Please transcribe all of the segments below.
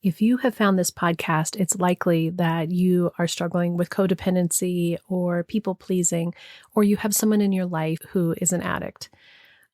if you have found this podcast, it's likely that you are struggling with codependency or people pleasing, or you have someone in your life who is an addict.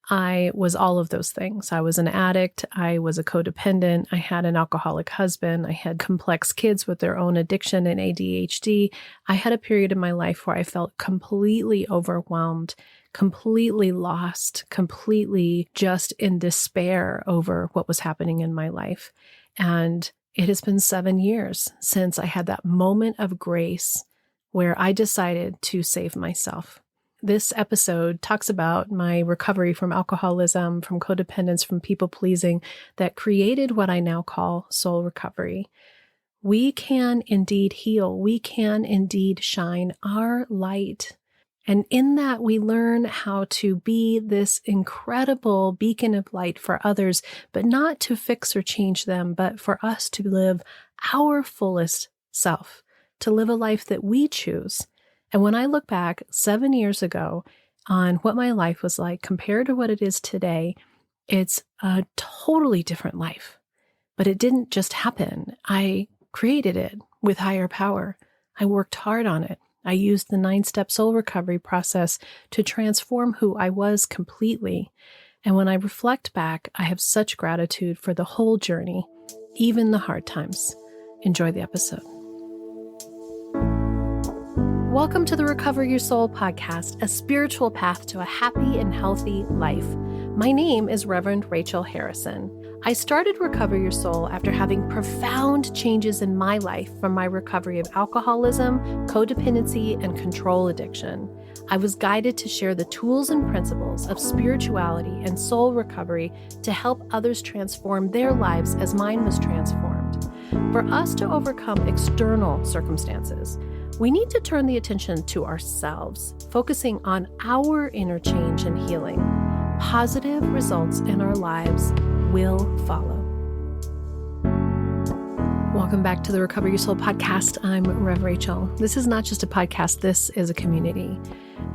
I was all of those things. I was an addict. I was a codependent. I had an alcoholic husband. I had complex kids with their own addiction and ADHD. I had a period in my life where I felt completely overwhelmed, completely lost, completely just in despair over what was happening in my life. And it has been 7 years since I had that moment of grace where I decided to save myself. This episode talks about my recovery from alcoholism, from codependence, from people pleasing that created what I now call soul recovery. We can indeed heal. We can indeed shine our light. And in that, we learn how to be this incredible beacon of light for others, but not to fix or change them, but for us to live our fullest self, to live a life that we choose. And when I look back 7 years ago on what my life was like compared to what it is today, it's a totally different life. But it didn't just happen. I created it with higher power. I worked hard on it. I used the 9-step soul recovery process to transform who I was completely. And when I reflect back, I have such gratitude for the whole journey, even the hard times. Enjoy the episode. Welcome to the Recover Your Soul podcast, a spiritual path to a happy and healthy life. My name is Reverend Rachel Harrison. I started Recover Your Soul after having profound changes in my life from my recovery of alcoholism, codependency, and control addiction. I was guided to share the tools and principles of spirituality and soul recovery to help others transform their lives as mine was transformed. For us to overcome external circumstances, we need to turn the attention to ourselves, focusing on our inner change and healing. Positive results in our lives will follow. Welcome back to the Recover Your Soul podcast. I'm Rev Rachel. This is not just a podcast, this is a community.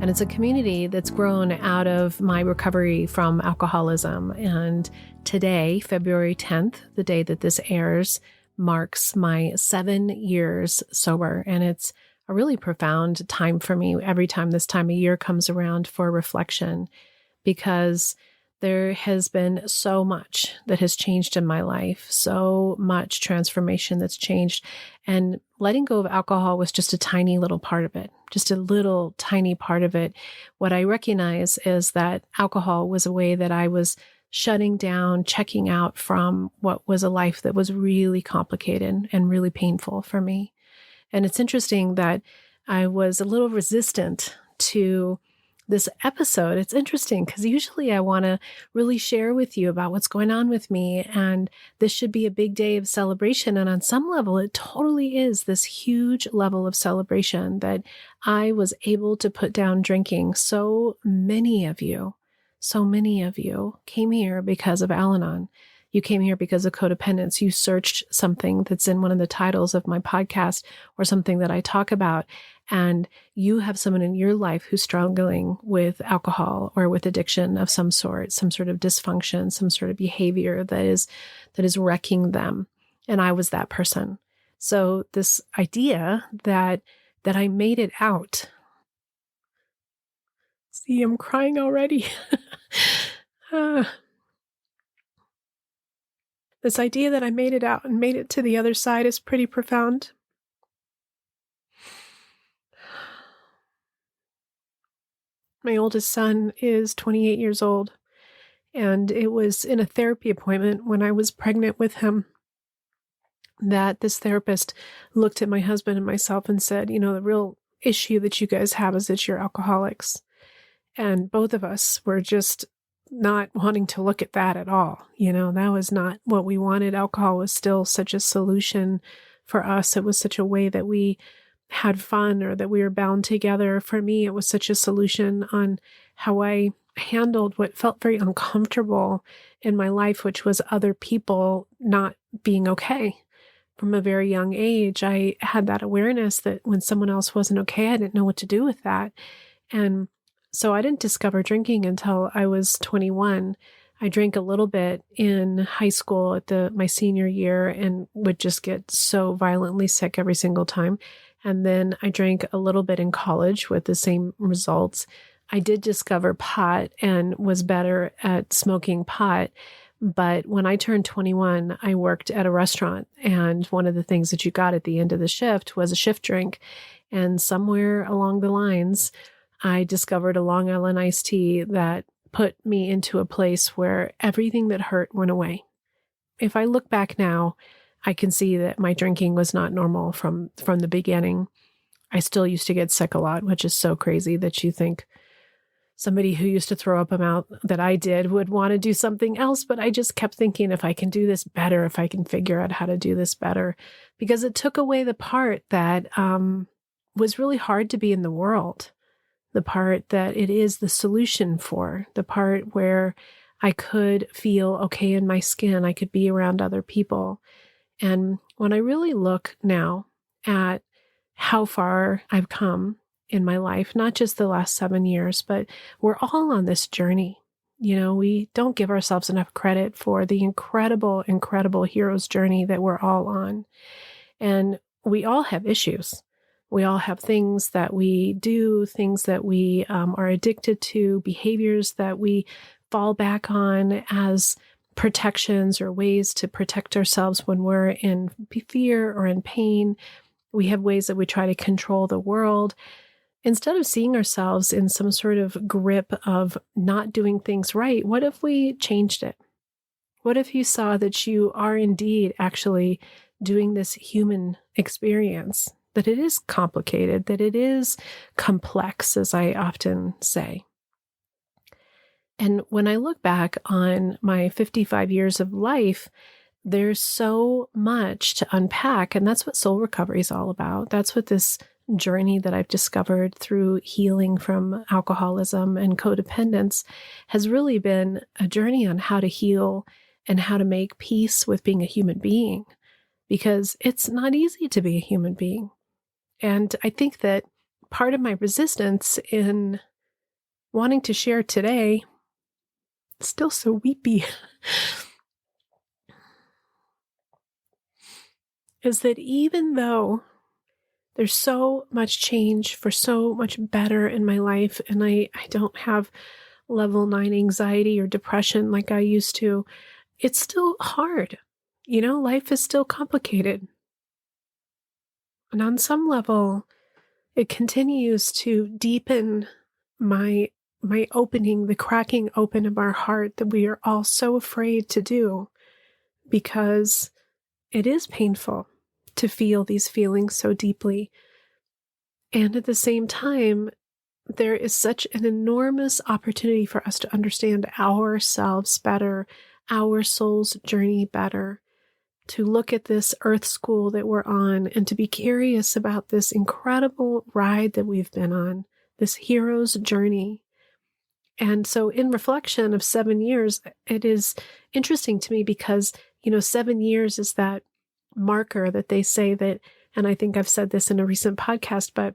And it's a community that's grown out of my recovery from alcoholism. And today, February 10th, the day that this airs, marks my 7 years sober. And it's a really profound time for me every time this time of year comes around for reflection, because there has been so much that has changed in my life, so much transformation that's changed. And letting go of alcohol was just a tiny little part of it, just a little tiny part of it. What I recognize is that alcohol was a way that I was shutting down, checking out from what was a life that was really complicated and really painful for me. And it's interesting that I was a little resistant to this episode. It's interesting because usually I want to really share with you about what's going on with me, and this should be a big day of celebration. And on some level, it totally is this huge level of celebration that I was able to put down drinking. So many of you came here because of Al-Anon. You came here because of codependence. You searched something that's in one of the titles of my podcast or something that I talk about, and you have someone in your life who's struggling with alcohol or with addiction of some sort of dysfunction, some sort of behavior that is wrecking them. And I was that person. So this idea that I made it out. See, I'm crying already. This idea that I made it out and made it to the other side is pretty profound. My oldest son is 28 years old, and it was in a therapy appointment when I was pregnant with him that this therapist looked at my husband and myself and said, the real issue that you guys have is that you're alcoholics. And both of us were just not wanting to look at that at all. That was not what we wanted. Alcohol was still such a solution for us. It was such a way that we had fun or that we were bound together. For me, it was such a solution on how I handled what felt very uncomfortable in my life, which was other people not being okay. From a very young age, I had that awareness that when someone else wasn't okay, I didn't know what to do with that. And so I didn't discover drinking until I was 21. I drank a little bit in high school at my senior year and would just get so violently sick every single time. And then I drank a little bit in college with the same results. I did discover pot and was better at smoking pot. But when I turned 21, I worked at a restaurant. And one of the things that you got at the end of the shift was a shift drink. And somewhere along the lines, I discovered a Long Island iced tea that put me into a place where everything that hurt went away. If I look back now, I can see that my drinking was not normal from the beginning. I still used to get sick a lot, which is so crazy that you think somebody who used to throw up amount that I did would want to do something else. But I just kept thinking, if I can do this better, if I can figure out how to do this better, because it took away the part that was really hard to be in the world. The part that it is the solution for, the part where I could feel okay in my skin, I could be around other people. And when I really look now at how far I've come in my life, not just the last 7 years, but we're all on this journey. We don't give ourselves enough credit for the incredible, incredible hero's journey that we're all on. And we all have issues. We all have things that we do, things that we are addicted to, behaviors that we fall back on as protections or ways to protect ourselves when we're in fear or in pain. We have ways that we try to control the world. Instead of seeing ourselves in some sort of grip of not doing things right, what if we changed it? What if you saw that you are indeed actually doing this human experience? That it is complicated, that it is complex, as I often say. And when I look back on my 55 years of life, there's so much to unpack. And that's what soul recovery is all about. That's what this journey that I've discovered through healing from alcoholism and codependence has really been a journey on how to heal and how to make peace with being a human being. Because it's not easy to be a human being. And I think that part of my resistance in wanting to share today, still so weepy, is that even though there's so much change for so much better in my life, and I don't have level 9 anxiety or depression like I used to, it's still hard. Life is still complicated. And on some level, it continues to deepen my opening, the cracking open of our heart that we are all so afraid to do, because it is painful to feel these feelings so deeply. And at the same time, there is such an enormous opportunity for us to understand ourselves better, our soul's journey better, to look at this earth school that we're on and to be curious about this incredible ride that we've been on, this hero's journey. And so in reflection of 7 years, it is interesting to me because, 7 years is that marker that they say that, and I think I've said this in a recent podcast, but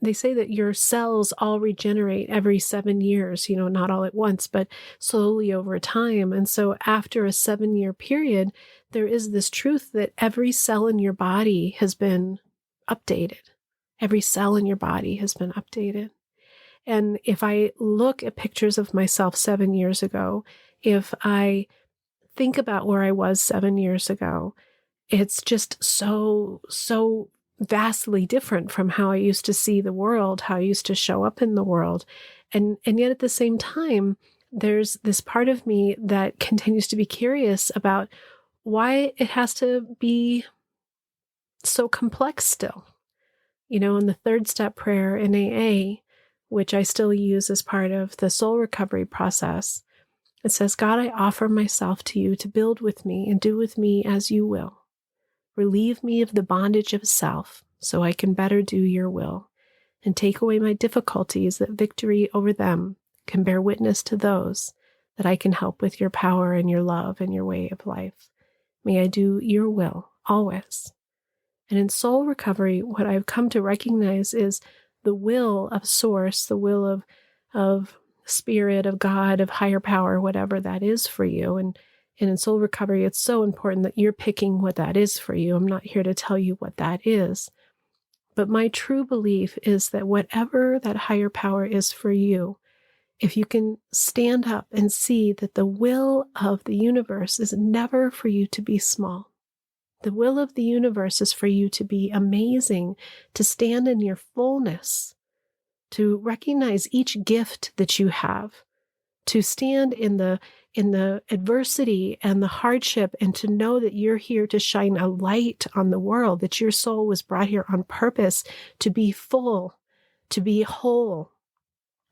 they say that your cells all regenerate every 7 years, not all at once, but slowly over time. And so after a 7-year period, there is this truth that every cell in your body has been updated. Every cell in your body has been updated. And if I look at pictures of myself 7 years ago, if I think about where I was 7 years ago, it's just so vastly different from how I used to see the world, how I used to show up in the world. And yet at the same time, there's this part of me that continues to be curious about why it has to be so complex still. In the third step prayer in AA, which I still use as part of the soul recovery process, it says, God, I offer myself to you to build with me and do with me as you will. Relieve me of the bondage of self so I can better do your will, and take away my difficulties that victory over them can bear witness to those that I can help with your power and your love and your way of life. May I do your will always. And in soul recovery, what I've come to recognize is the will of Source, the will of spirit, of God, of higher power, whatever that is for you. And in soul recovery, it's so important that you're picking what that is for you. I'm not here to tell you what that is. But my true belief is that whatever that higher power is for you, if you can stand up and see that the will of the universe is never for you to be small. The will of the universe is for you to be amazing, to stand in your fullness, to recognize each gift that you have, to stand in the adversity and the hardship, and to know that you're here to shine a light on the world, that your soul was brought here on purpose to be full, to be whole,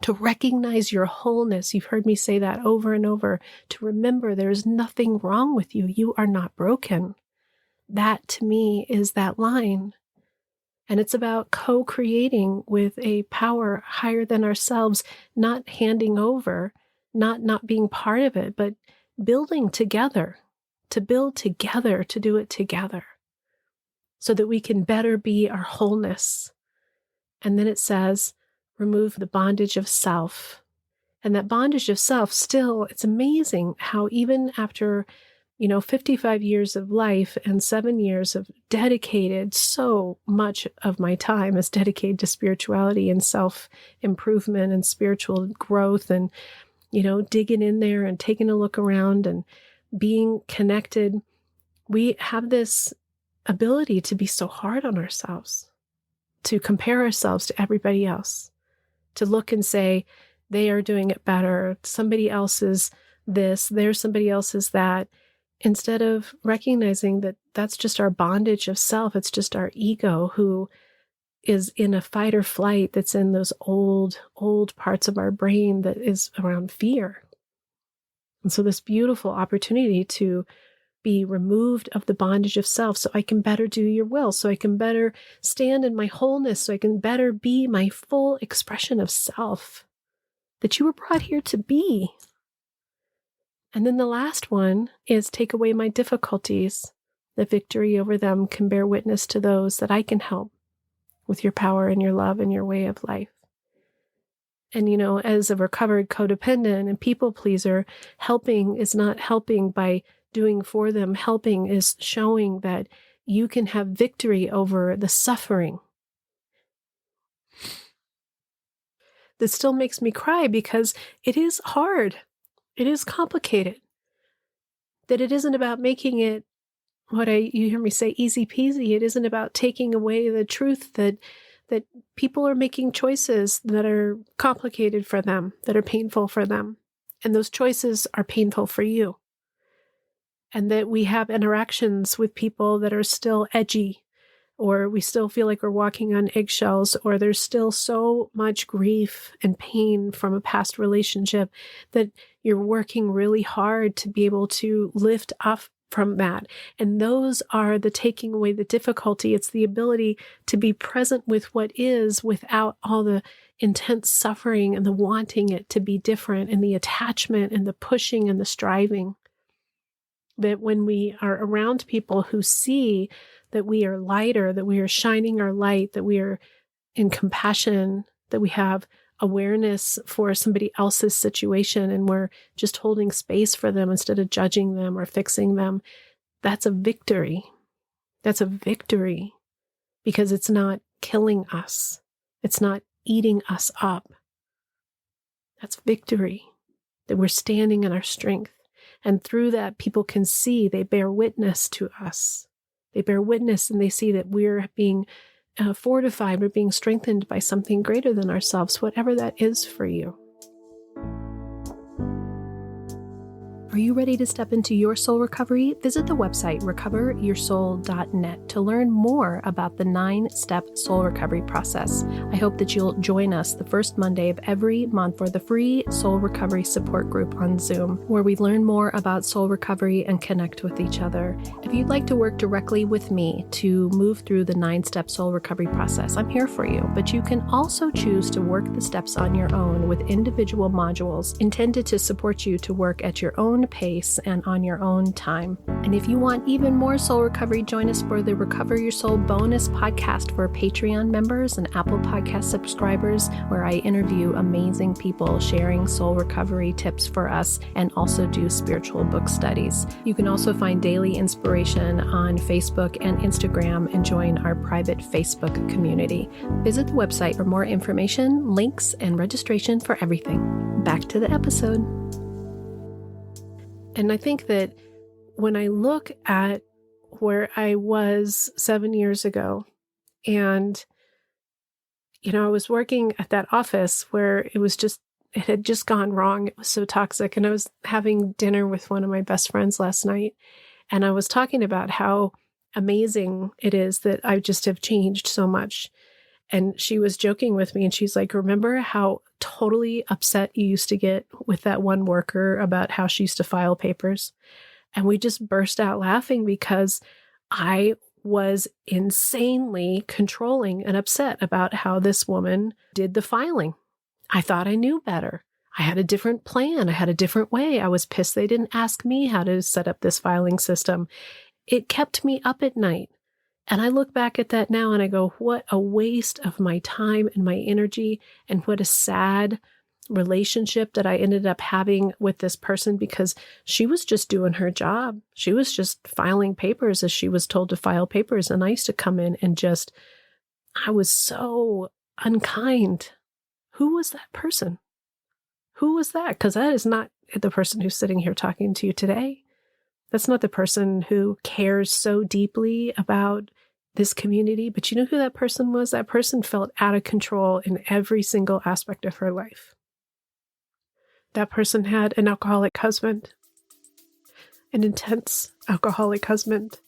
to recognize your wholeness. You've heard me say that over and over, to remember there's nothing wrong with you. You are not broken. That to me is that line. And it's about co-creating with a power higher than ourselves, not handing over, not being part of it, but building together, to build together, to do it together, so that we can better be our wholeness. And then it says, remove the bondage of self. And that bondage of self, still, it's amazing how even after 55 years of life and 7 years of dedicated, so much of my time is dedicated to spirituality and self-improvement and spiritual growth and, digging in there and taking a look around and being connected. We have this ability to be so hard on ourselves, to compare ourselves to everybody else, to look and say, they are doing it better. Somebody else is this, there's somebody else is that. Instead of recognizing that that's just our bondage of self, it's just our ego who is in a fight or flight, that's in those old parts of our brain that is around fear. And so this beautiful opportunity to be removed of the bondage of self, so I can better do your will, so I can better stand in my wholeness, so I can better be my full expression of self that you were brought here to be. And then the last one is take away my difficulties. The victory over them can bear witness to those that I can help with your power and your love and your way of life. And, as a recovered codependent and people pleaser, helping is not helping by doing for them. Helping is showing that you can have victory over the suffering. That still makes me cry because it is hard. It is complicated. That it isn't about making it you hear me say easy peasy. It isn't about taking away the truth that people are making choices that are complicated for them, that are painful for them. And those choices are painful for you. And that we have interactions with people that are still edgy, or we still feel like we're walking on eggshells, or there's still so much grief and pain from a past relationship that you're working really hard to be able to lift off from that. And those are the taking away the difficulty. It's the ability to be present with what is without all the intense suffering and the wanting it to be different and the attachment and the pushing and the striving. That when we are around people who see that we are lighter, that we are shining our light, that we are in compassion, that we have awareness for somebody else's situation and we're just holding space for them instead of judging them or fixing them, that's a victory. That's a victory because it's not killing us. It's not eating us up. That's victory, that we're standing in our strength. And through that, people can see, they bear witness to us. They bear witness and they see that we're being fortified, we're being strengthened by something greater than ourselves, whatever that is for you. Are you ready to step into your soul recovery? Visit the website recoveryoursoul.net to learn more about the 9-step soul recovery process. I hope that you'll join us the first Monday of every month for the free soul recovery support group on Zoom, where we learn more about soul recovery and connect with each other. If you'd like to work directly with me to move through the 9-step soul recovery process, I'm here for you, but you can also choose to work the steps on your own with individual modules intended to support you to work at your own own pace and on your own time. And if you want even more soul recovery, join us for the Recover Your Soul bonus podcast for Patreon members and Apple Podcast subscribers, where I interview amazing people sharing soul recovery tips for us and also do spiritual book studies. You can also find daily inspiration on Facebook and Instagram and join our private Facebook community. Visit the website for more information, links, and registration for everything. Back to the episode. And I think that when I look at where I was 7 years ago, and, I was working at that office where it had just gone wrong. It was so toxic. And I was having dinner with one of my best friends last night. And I was talking about how amazing it is that I just have changed so much. And she was joking with me and she's like, remember how totally upset you used to get with that one worker about how she used to file papers? And we just burst out laughing because I was insanely controlling and upset about how this woman did the filing. I thought I knew better. I had a different plan. I had a different way. I was pissed they didn't ask me how to set up this filing system. It kept me up at night. And I look back at that now and I go, what a waste of my time and my energy, and what a sad relationship that I ended up having with this person, because she was just doing her job. She was just filing papers as she was told to file papers. And I used to come in and I was so unkind. Who was that person? Who was that? Because that is not the person who's sitting here talking to you today. That's not the person who cares so deeply about this community. But you know who that person was? That person felt out of control in every single aspect of her life. That person had an alcoholic husband, an intense alcoholic husband.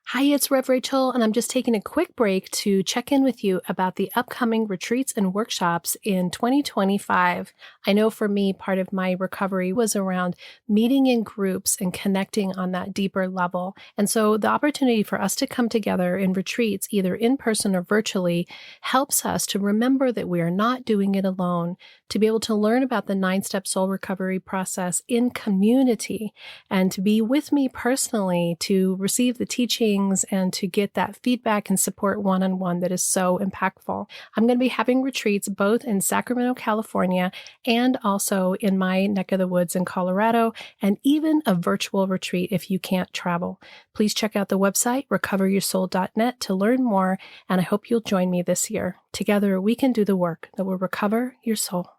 Hi, it's Rev Rachel, and I'm just taking a quick break to check in with you about the upcoming retreats and workshops in 2025. I know for me, part of my recovery was around meeting in groups and connecting on that deeper level. And so the opportunity for us to come together in retreats, either in person or virtually, helps us to remember that we are not doing it alone, to be able to learn about the 9-step soul recovery process in community, and to be with me personally to receive the teachings and to get that feedback and support one-on-one that is so impactful. I'm going to be having retreats both in Sacramento, California, and also in my neck of the woods in Colorado, and even a virtual retreat if you can't travel. Please check out the website, recoveryoursoul.net, to learn more, and I hope you'll join me this year. Together, we can do the work that will recover your soul.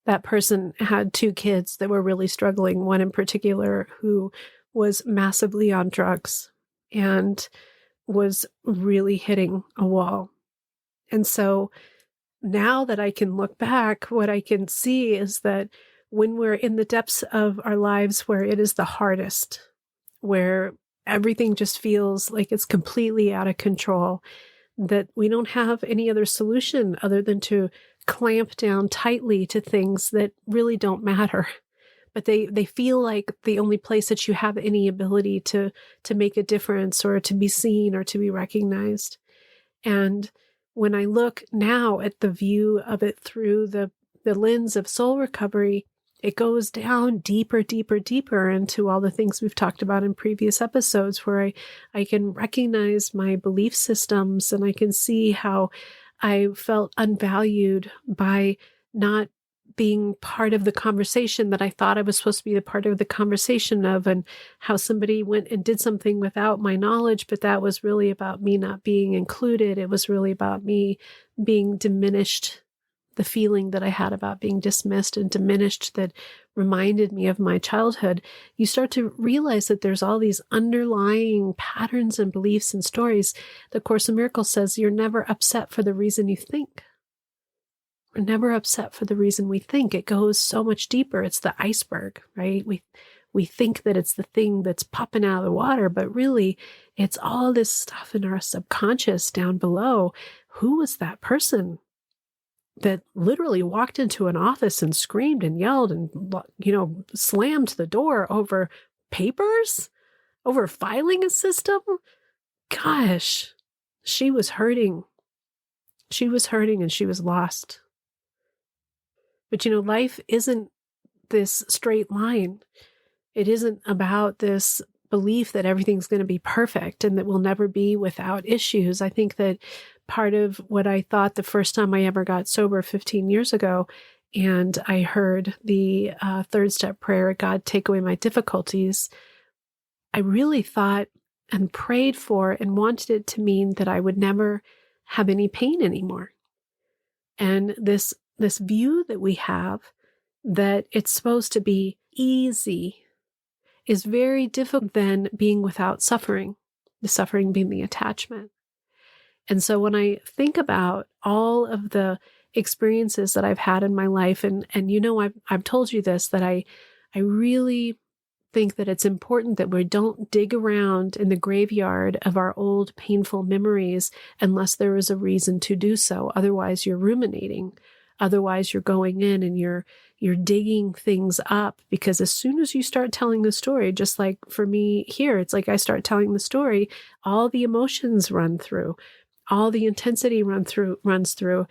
That person had 2 kids that were really struggling, one in particular who was massively on drugs and was really hitting a wall. And so now that I can look back, what I can see is that when we're in the depths of our lives where it is the hardest, where everything just feels like it's completely out of control, that we don't have any other solution other than to clamp down tightly to things that really don't matter. But they feel like the only place that you have any ability to make a difference or to be seen or to be recognized. And when I look now at the view of it through the lens of soul recovery, it goes down deeper, deeper, deeper into all the things we've talked about in previous episodes, where I can recognize my belief systems and I can see how I felt unvalued by not being part of the conversation that I thought I was supposed to be the part of the conversation of, and how somebody went and did something without my knowledge, but that was really about me not being included. It was really about me being diminished, the feeling that I had about being dismissed and diminished that reminded me of my childhood. You start to realize that there's all these underlying patterns and beliefs and stories. The Course in Miracles says you're never upset for the reason you think. We're never upset for the reason we think. It goes so much deeper. It's the iceberg, right? We think that it's the thing that's popping out of the water, but really it's all this stuff in our subconscious down below. Who was that person that literally walked into an office and screamed and yelled and, slammed the door over papers over filing a system. Gosh, she was hurting. She was hurting and she was lost. But life isn't this straight line. It isn't about this belief that everything's going to be perfect and that we'll never be without issues. I think that part of what I thought the first time I ever got sober 15 years ago, and I heard the third step prayer, God, take away my difficulties, I really thought and prayed for and wanted it to mean that I would never have any pain anymore. And this view that we have that it's supposed to be easy is very different than being without suffering, the suffering being the attachment. And so when I think about all of the experiences that I've had in my life, and I've told you this, that I really think that it's important that we don't dig around in the graveyard of our old painful memories unless there is a reason to do so. Otherwise, you're ruminating. Otherwise, you're going in and you're digging things up, because as soon as you start telling the story, just like for me here, it's like I start telling the story, all the emotions run through, all the intensity runs through.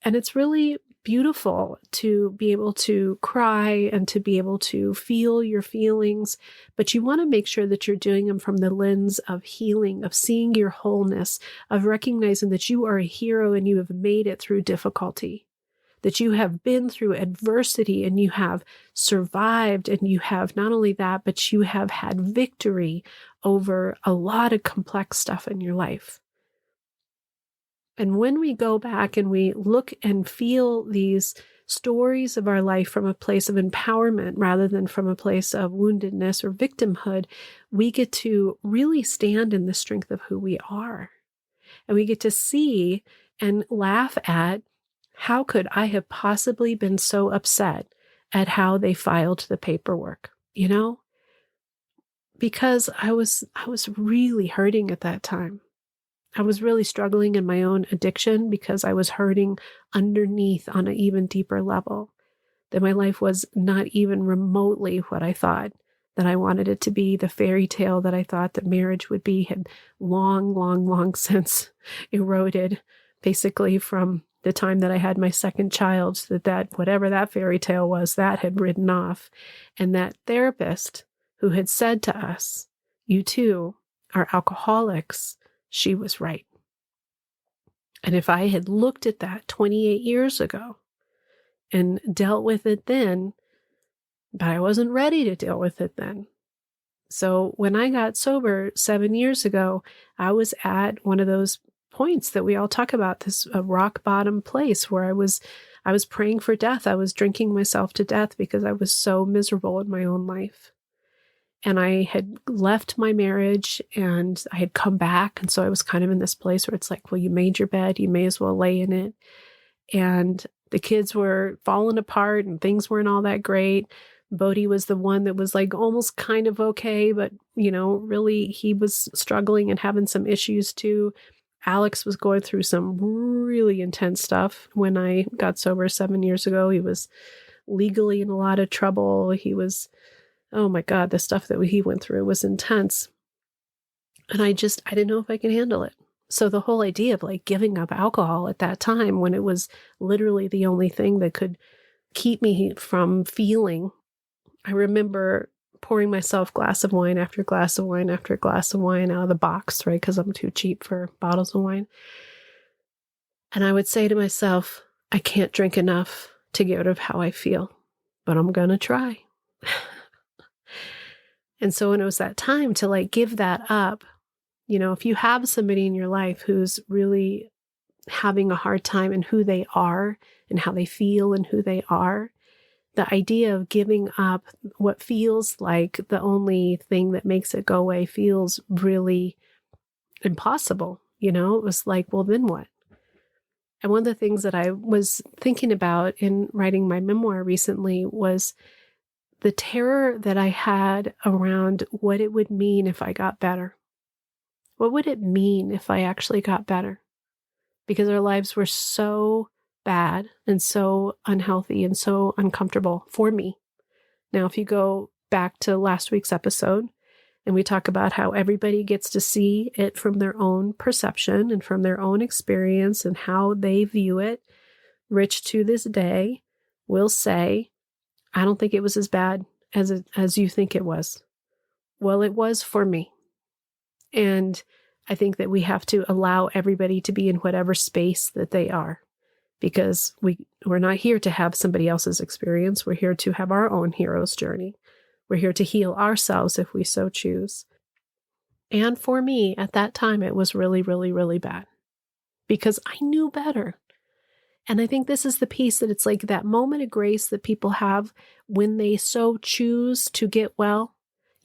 And it's really beautiful to be able to cry and to be able to feel your feelings, but you want to make sure that you're doing them from the lens of healing, of seeing your wholeness, of recognizing that you are a hero and you have made it through difficulty, that you have been through adversity and you have survived, and you have not only that, but you have had victory over a lot of complex stuff in your life. And when we go back and we look and feel these stories of our life from a place of empowerment rather than from a place of woundedness or victimhood, we get to really stand in the strength of who we are. And we get to see and laugh at, how could I have possibly been so upset at how they filed the paperwork, Because I was really hurting at that time. I was really struggling in my own addiction because I was hurting underneath on an even deeper level, that my life was not even remotely what I thought that I wanted it to be. The fairy tale that I thought that marriage would be had long since eroded, basically from the time that I had my second child, that whatever that fairy tale was, that had ridden off. And that therapist who had said to us, you too are alcoholics, she was right. And if I had looked at that 28 years ago and dealt with it then, but I wasn't ready to deal with it then. So when I got sober 7 years ago, I was at one of those points that we all talk about, this rock bottom place where I was praying for death. I was drinking myself to death because I was so miserable in my own life. And I had left my marriage and I had come back. And so I was kind of in this place where it's like, well, you made your bed, you may as well lay in it. And the kids were falling apart and things weren't all that great. Bodhi was the one that was like almost kind of okay, but really he was struggling and having some issues too. Alex was going through some really intense stuff. When I got sober 7 years ago, he was legally in a lot of trouble. He was, oh my God, the stuff that he went through was intense. And I didn't know if I could handle it. So the whole idea of like giving up alcohol at that time, when it was literally the only thing that could keep me from feeling, I remember pouring myself glass of wine after glass of wine after glass of wine out of the box, right? Because I'm too cheap for bottles of wine. And I would say to myself, I can't drink enough to get rid of how I feel, but I'm going to try. And so when it was that time to like give that up, if you have somebody in your life who's really having a hard time in who they are and how they feel and who they are, the idea of giving up what feels like the only thing that makes it go away feels really impossible. It was like, well, then what? And one of the things that I was thinking about in writing my memoir recently was the terror that I had around what it would mean if I got better. What would it mean if I actually got better? Because our lives were so bad and so unhealthy and so uncomfortable for me. Now, if you go back to last week's episode, and we talk about how everybody gets to see it from their own perception and from their own experience and how they view it. Rich to this day will say, I don't think it was as bad as you think it was. Well, it was for me. And I think that we have to allow everybody to be in whatever space that they are, because we're not here to have somebody else's experience. We're here to have our own hero's journey. We're here to heal ourselves if we so choose. And for me, at that time, it was really, really, really bad because I knew better. And I think this is the piece that it's like that moment of grace that people have when they so choose to get well.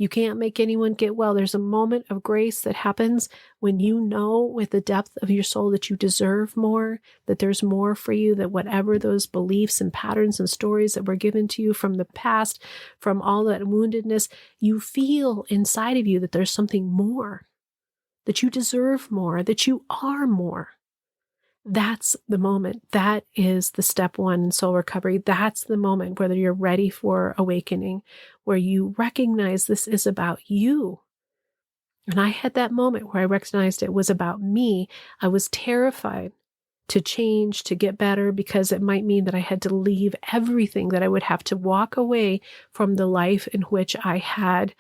You can't make anyone get well. There's a moment of grace that happens when you know with the depth of your soul that you deserve more, that there's more for you, that whatever those beliefs and patterns and stories that were given to you from the past, from all that woundedness, you feel inside of you that there's something more, that you deserve more, that you are more. That's the moment. That is the step one in soul recovery. That's the moment whether you're ready for awakening, where you recognize this is about you. And I had that moment where I recognized it was about me. I was terrified to change, to get better, because it might mean that I had to leave everything, that I would have to walk away from the life in which I had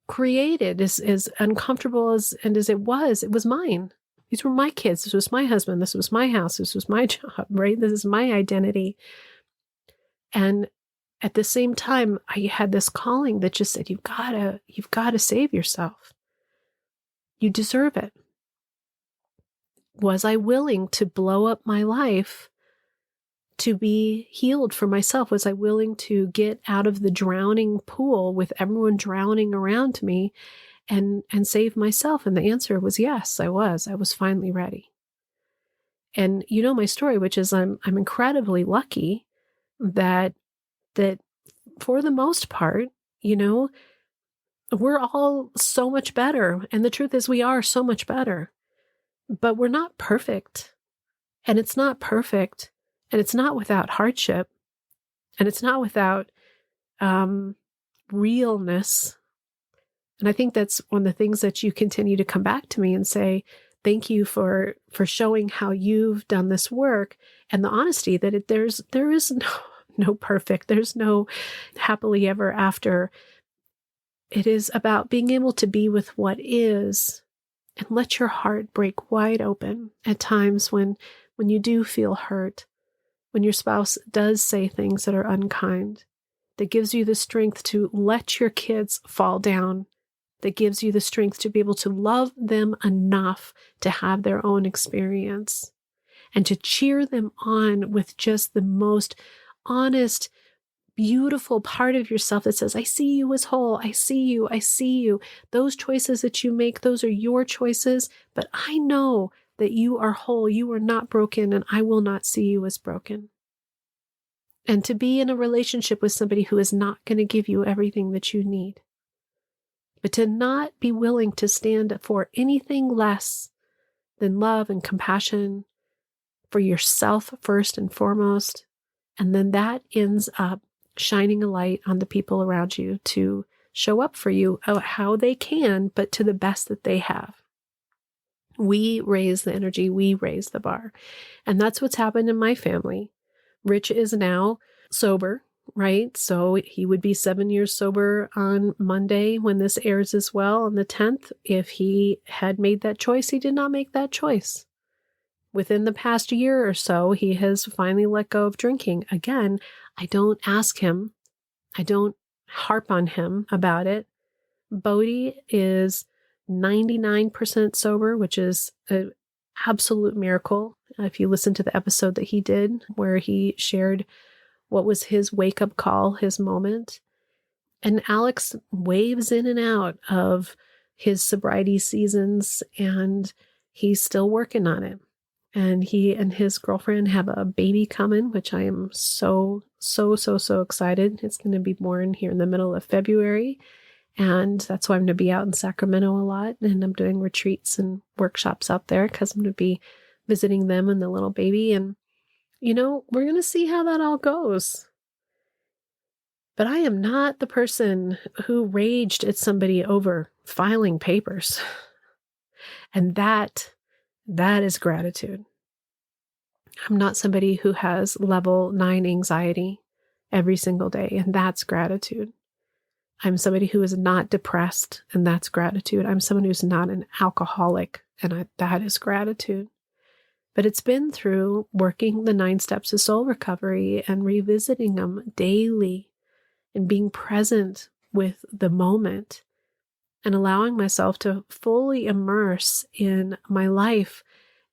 created, as uncomfortable as it was mine. These were my kids. This was my husband. This was my house. This was my job, right? This is my identity. And at the same time, I had this calling that just said, you've got to save yourself. You deserve it. Was I willing to blow up my life to be healed for myself? Was I willing to get out of the drowning pool with everyone drowning around me and save myself? And the answer was yes, I was. I was finally ready. And you know my story, which is I'm incredibly lucky that for the most part, we're all so much better. And the truth is we are so much better, but we're not perfect. And it's not perfect. And it's not without hardship. And it's not without realness. And I think that's one of the things that you continue to come back to me and say, thank you for showing how you've done this work, and the honesty that there is no perfect. There's no happily ever after. It is about being able to be with what is and let your heart break wide open at times when you do feel hurt, when your spouse does say things that are unkind, that gives you the strength to let your kids fall down, that gives you the strength to be able to love them enough to have their own experience and to cheer them on with just the most honest, beautiful part of yourself that says, I see you as whole. I see you. I see you. Those choices that you make, those are your choices, but I know that you are whole. You are not broken, and I will not see you as broken. And to be in a relationship with somebody who is not going to give you everything that you need, but to not be willing to stand for anything less than love and compassion for yourself first and foremost. And then that ends up shining a light on the people around you to show up for you how they can, but to the best that they have. We raise the energy, we raise the bar. And that's what's happened in my family. Rich is now sober, right? So he would be 7 years sober on Monday when this airs as well, on the 10th. If he had made that choice, he did not make that choice. Within the past year or so, he has finally let go of drinking. Again, I don't ask him. I don't harp on him about it. Bodhi is 99% sober, which is an absolute miracle. If you listen to the episode that he did where he shared what was his wake-up call, his moment. And Alex waves in and out of his sobriety seasons, and he's still working on it. And he and his girlfriend have a baby coming, which I am so excited. It's going to be born here in the middle of February. And that's why I'm going to be out in Sacramento a lot. And I'm doing retreats and workshops out there because I'm going to be visiting them and the little baby. And we're going to see how that all goes. But I am not the person who raged at somebody over filing papers. And that is gratitude. I'm not somebody who has level 9 anxiety every single day, and that's gratitude. I'm somebody who is not depressed, and that's gratitude. I'm someone who's not an alcoholic, and that is gratitude. But it's been through working the 9 steps of soul recovery and revisiting them daily and being present with the moment and allowing myself to fully immerse in my life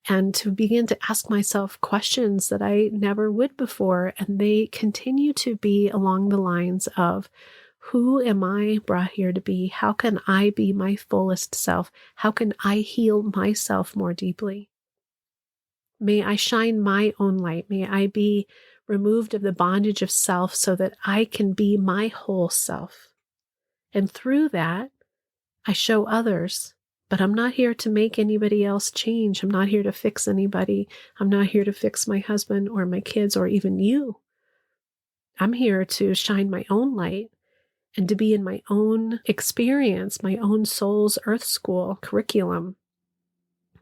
and to begin to ask myself questions that I never would before. And they continue to be along the lines of, who am I brought here to be? How can I be my fullest self? How can I heal myself more deeply? May I shine my own light. May I be removed of the bondage of self so that I can be my whole self. And through that, I show others. But I'm not here to make anybody else change. I'm not here to fix anybody. I'm not here to fix my husband or my kids or even you. I'm here to shine my own light and to be in my own experience, my own soul's earth school curriculum.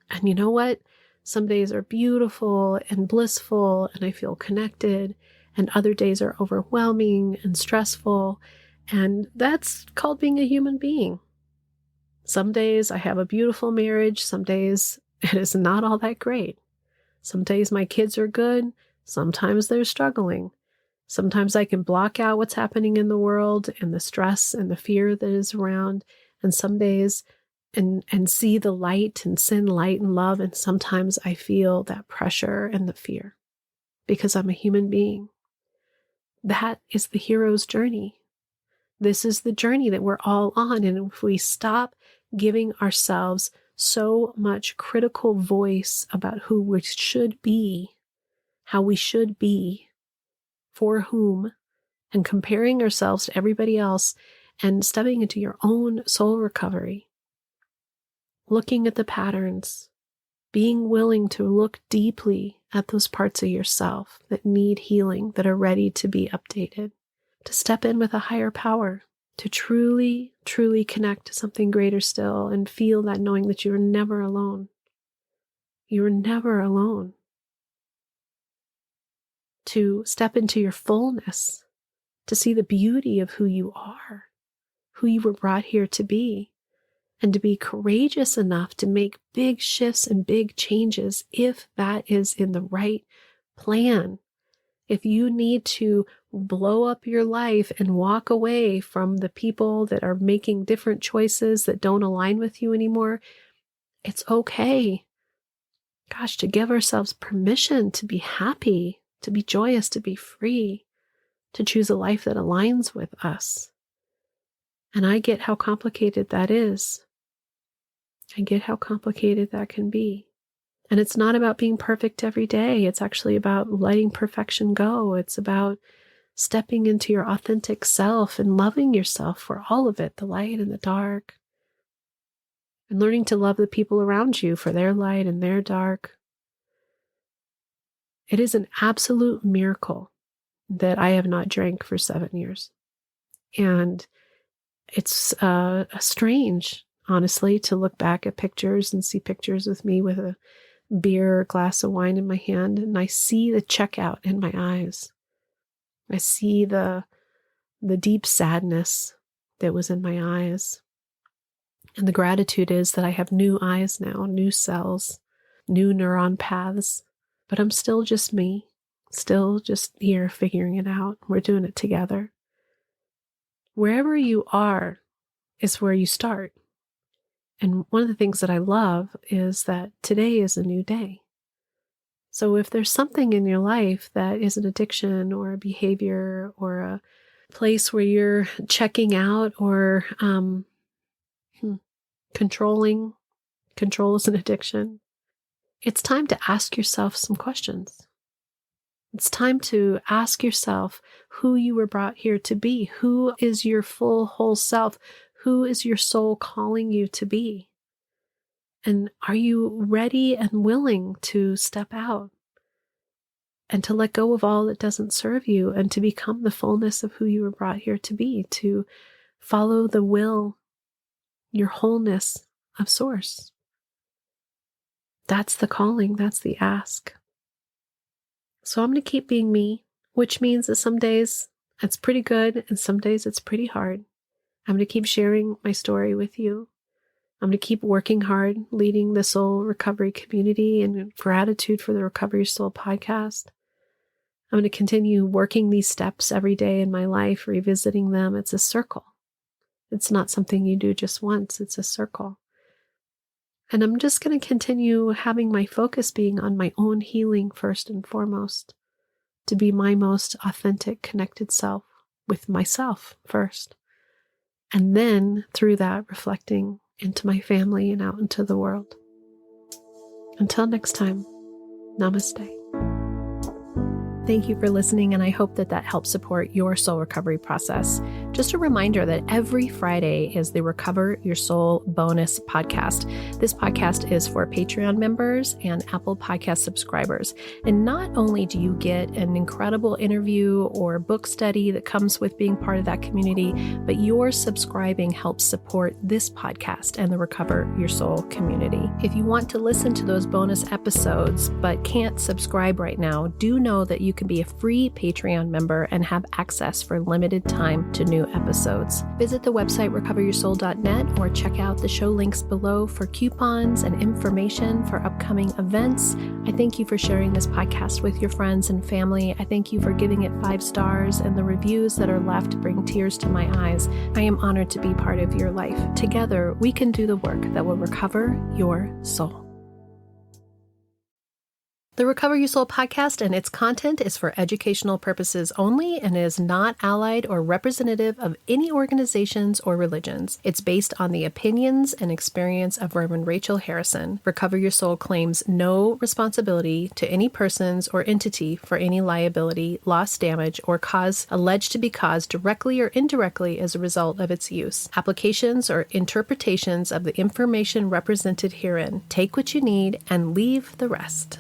And you know what? Some days are beautiful and blissful and I feel connected, and other days are overwhelming and stressful. And that's called being a human being. Some days I have a beautiful marriage. Some days it is not all that great. Some days my kids are good. Sometimes they're struggling. Sometimes I can block out what's happening in the world and the stress and the fear that is around. And some days and see the light and send light and love. And sometimes I feel that pressure and the fear because I'm a human being. That is the hero's journey. This is the journey that we're all on. And if we stop giving ourselves so much critical voice about who we should be, how we should be, for whom, and comparing ourselves to everybody else and stepping into your own soul recovery, looking at the patterns, being willing to look deeply at those parts of yourself that need healing, that are ready to be updated, to step in with a higher power, to truly, truly connect to something greater still and feel that knowing that you're never alone. You're never alone. To step into your fullness, to see the beauty of who you are, who you were brought here to be, and to be courageous enough to make big shifts and big changes if that is in the right plan. If you need to blow up your life and walk away from the people that are making different choices that don't align with you anymore, it's okay. Gosh, to give ourselves permission to be happy, to be joyous, to be free, to choose a life that aligns with us. And I get how complicated that is. I get how complicated that can be. And it's not about being perfect every day. It's actually about letting perfection go. It's about stepping into your authentic self and loving yourself for all of it, the light and the dark. And learning to love the people around you for their light and their dark. It is an absolute miracle that I have not drank for 7 years. And it's strange, honestly, to look back at pictures and see pictures with me with a beer or glass of wine in my hand, and I see the checkout in my eyes. I see the deep sadness that was in my eyes. And the gratitude is that I have new eyes now, new cells, new neuron paths, but I'm still just me, still just here figuring it out. We're doing it together. Wherever you are is where you start. And one of the things that I love is that today is a new day. So if there's something in your life that is an addiction or a behavior or a place where you're checking out or controlling, control is an addiction, it's time to ask yourself some questions. It's time to ask yourself who you were brought here to be. Who is your full, whole self? Who is your soul calling you to be? And are you ready and willing to step out? and to let go of all that doesn't serve you and to become the fullness of who you were brought here to be, to follow the will, your wholeness of Source. That's the calling. That's the ask. So I'm going to keep being me, which means that some days it's pretty good and some days it's pretty hard. I'm going to keep sharing my story with you. I'm going to keep working hard, leading the soul recovery community, and gratitude for the Recover Your Soul podcast. I'm going to continue working these steps every day in my life, revisiting them. It's a circle. It's not something you do just once. It's a circle. And I'm just going to continue having my focus being on my own healing first and foremost, to be my most authentic, connected self with myself first. And then through that, reflecting into my family and out into the world. Until next time, namaste. Thank you for listening, and I hope that helps support your soul recovery process. Just a reminder that every Friday is the Recover Your Soul bonus podcast. This podcast is for Patreon members and Apple Podcast subscribers. And not only do you get an incredible interview or book study that comes with being part of that community, but your subscribing helps support this podcast and the Recover Your Soul community. If you want to listen to those bonus episodes but can't subscribe right now, do know that you can be a free Patreon member and have access for limited time to new episodes. Visit the website recoveryoursoul.net or check out the show links below for coupons and information for upcoming events. I thank you for sharing this podcast with your friends and family. I thank you for giving it 5 stars, and the reviews that are left bring tears to my eyes. I am honored to be part of your life. Together, we can do the work that will recover your soul. The Recover Your Soul podcast and its content is for educational purposes only and is not allied or representative of any organizations or religions. It's based on the opinions and experience of Reverend Rachel Harrison. Recover Your Soul claims no responsibility to any persons or entity for any liability, loss, damage, or cause alleged to be caused directly or indirectly as a result of its use. Applications or interpretations of the information represented herein. Take what you need and leave the rest.